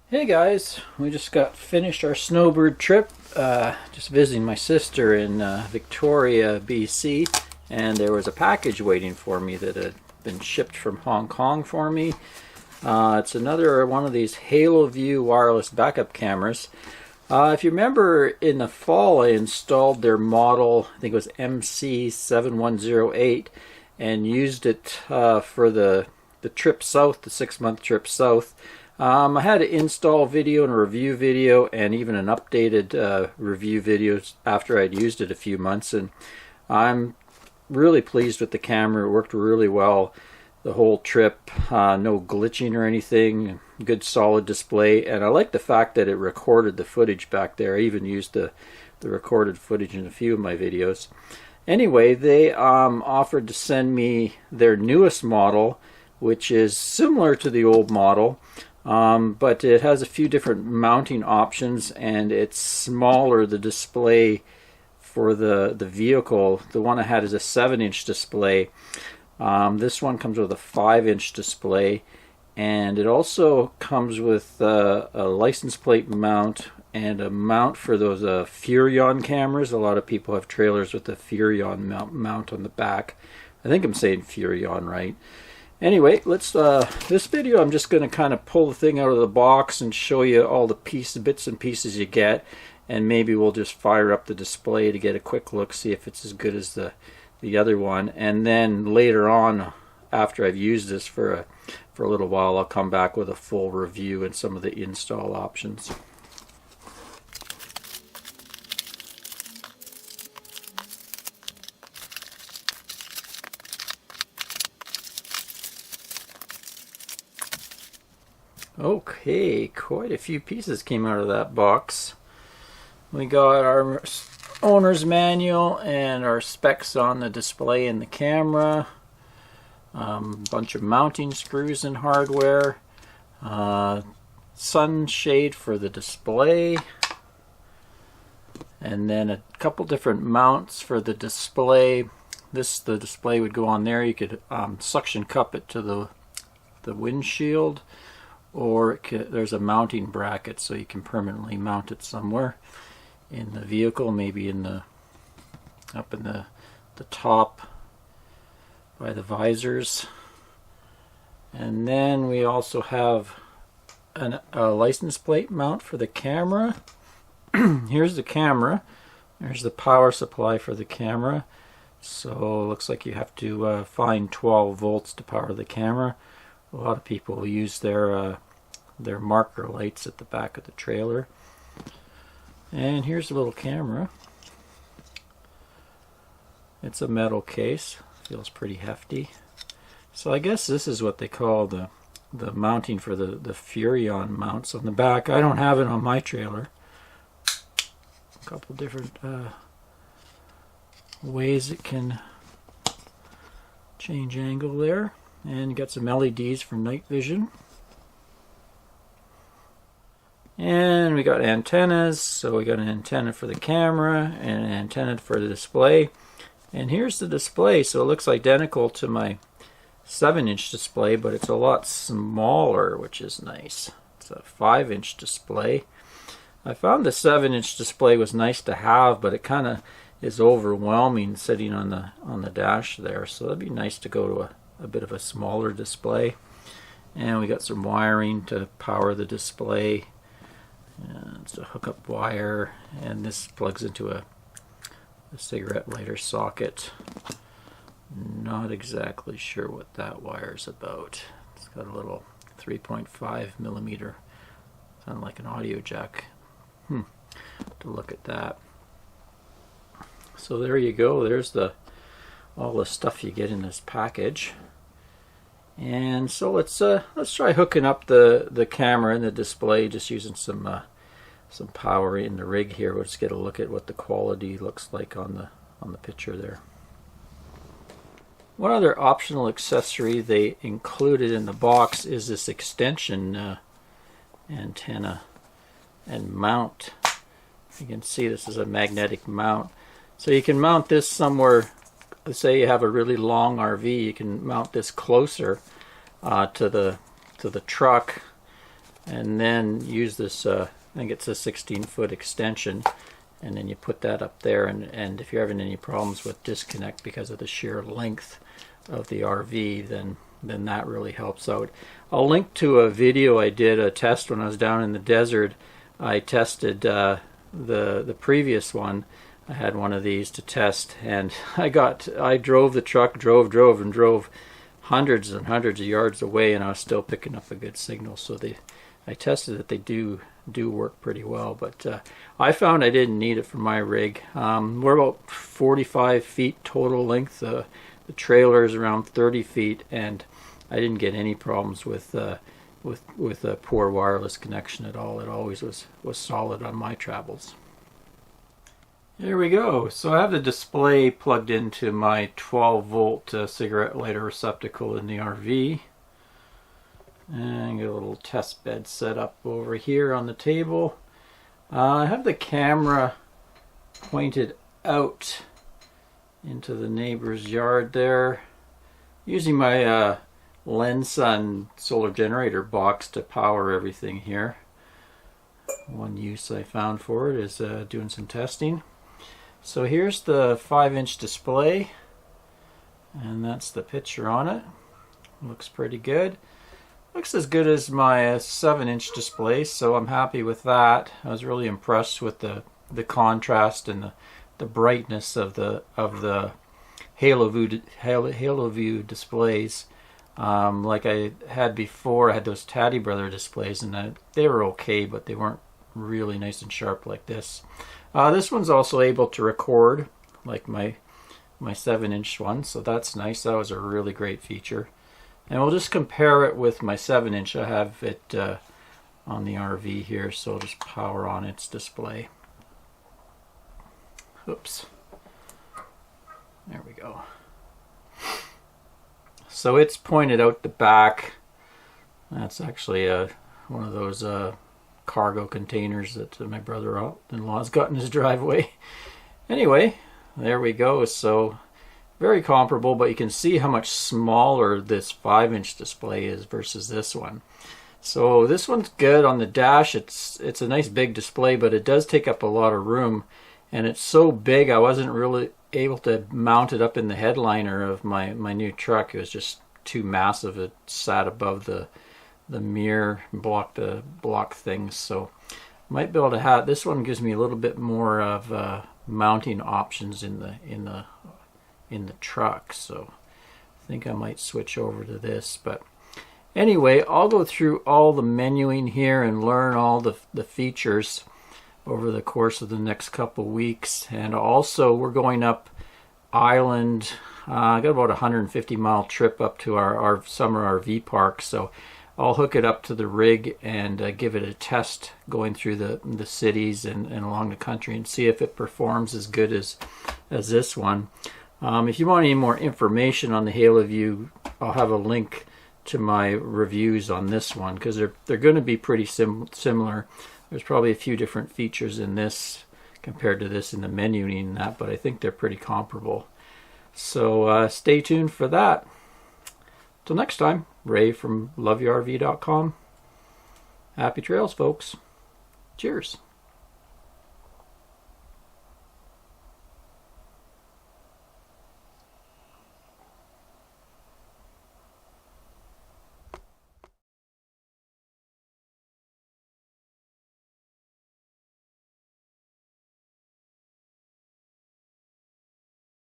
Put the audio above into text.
Hey guys, we just got finished our snowbird trip, just visiting my sister in Victoria, BC, and there was a package waiting for me that had been shipped from Hong Kong for me. It's another one of these Haloview wireless backup cameras. If you remember, in the fall I installed their model, I think it was MC5111, and used it for the trip south, the 6-month trip south. I had an install video and a review video and even an updated review video after I'd used it a few months, and I'm really pleased with the camera. It worked really well the whole trip, no glitching or anything, good solid display, and I like the fact that it recorded the footage back there. I even used the recorded footage in a few of my videos. Anyway, they offered to send me their newest model, which is similar to the old model. But it has a few different mounting options, and it's smaller. The display for the vehicle, the one I had is a 7-inch display. This one comes with a 5-inch display, and it also comes with a license plate mount and a mount for those Furrion cameras. A lot of people have trailers with the Furrion mount on the back. I think I'm saying Furrion right. Anyway, let's this video I'm just going to kind of pull the thing out of the box and show you all the bits and pieces you get, and maybe we'll just fire up the display to get a quick look, see if it's as good as the other one, and then later on, after I've used this for a little while, I'll come back with a full review and some of the install options. Okay, quite a few pieces came out of that box. We got our owner's manual and our specs on the display and the camera, bunch of mounting screws and hardware, sunshade for the display, and then a couple different mounts for the display. The display would go on there. You could suction cup it to the windshield, or there's a mounting bracket so you can permanently mount it somewhere in the vehicle, maybe up in the top by the visors. And then we also have a license plate mount for the camera. Here's the camera. There's the power supply for the camera. So it looks like you have to find 12 volts to power the camera. A lot of people use their marker lights at the back of the trailer. And here's the little camera. It's a metal case. Feels pretty hefty. So I guess this is what they call the mounting for the Furrion mounts on the back. I don't have it on my trailer. A couple different ways it can change angle there. And you got some LEDs for night vision. And we got antennas, so we got an antenna for the camera and an antenna for the display. And here's the display, so it looks identical to my 7-inch display, but it's a lot smaller, which is nice. It's a 5-inch display. I found the 7-inch display was nice to have, but it kind of is overwhelming sitting on the dash there, so it'd be nice to go to a bit of a smaller display. And we got some wiring to power the display. And it's a hookup wire, and this plugs into a cigarette lighter socket. Not exactly sure what that wire's about. It's got a little 3.5 millimeter, sound like an audio jack. To look at that. So there you go. There's all the stuff you get in this package. And so let's try hooking up the camera and the display, just using some power in the rig here. We'll just get a look at what the quality looks like on the picture there. One other optional accessory they included in the box is this extension antenna and mount. You can see this is a magnetic mount, so you can mount this somewhere. Let's say you have a really long RV, you can mount this closer to the truck and then use this, I think it's a 16-foot extension, and then you put that up there, and if you're having any problems with disconnect because of the sheer length of the RV, then that really helps out. I'll link to a video I did, a test when I was down in the desert. I tested the previous one. I had one of these to test, and I drove the truck, drove hundreds and hundreds of yards away, and I was still picking up a good signal. So I tested that they do work pretty well, but I found I didn't need it for my rig. We're about 45 feet total length. The trailer is around 30 feet, and I didn't get any problems with a poor wireless connection at all. It always was solid on my travels. Here we go. So I have the display plugged into my 12-volt cigarette lighter receptacle in the RV. And get a little test bed set up over here on the table. I have the camera pointed out into the neighbor's yard there, using my Lensun solar generator box to power everything here. One use I found for it is doing some testing. So here's the 5-inch display, and that's the picture on it. Looks pretty good. Looks as good as my 7-inch display, so I'm happy with that. I was really impressed with the contrast and the brightness of the Haloview displays. Like I had before, I had those Taddy Brother displays, and they were okay, but they weren't really nice and sharp like this. This one's also able to record like my 7-inch one, so that's nice. That was a really great feature. And we'll just compare it with my 7-inch. I have it on the RV here, so I'll just power on its display. Oops. There we go. So it's pointed out the back. That's actually one of those cargo containers that my brother-in-law's got in his driveway. Anyway, there we go. So very comparable, but you can see how much smaller this 5-inch display is versus this one. So this one's good on the dash. It's a nice big display, but it does take up a lot of room, and it's so big I wasn't really able to mount it up in the headliner of my new truck. It was just too massive. It sat above the mirror, block things. So might be able to have this one. Gives me a little bit more of mounting options in the truck, so I think I might switch over to this. But anyway, I'll go through all the menuing here and learn all the features over the course of the next couple weeks. And also we're going up island. I got about a 150-mile trip up to our summer RV park, so I'll hook it up to the rig and give it a test going through the cities and along the country and see if it performs as good as this one. If you want any more information on the Haloview, I'll have a link to my reviews on this one, because they're going to be pretty similar. There's probably a few different features in this compared to this in the menuing and that, but I think they're pretty comparable. So stay tuned for that. Till next time, Ray from loveyourrv.com. Happy trails, folks. Cheers.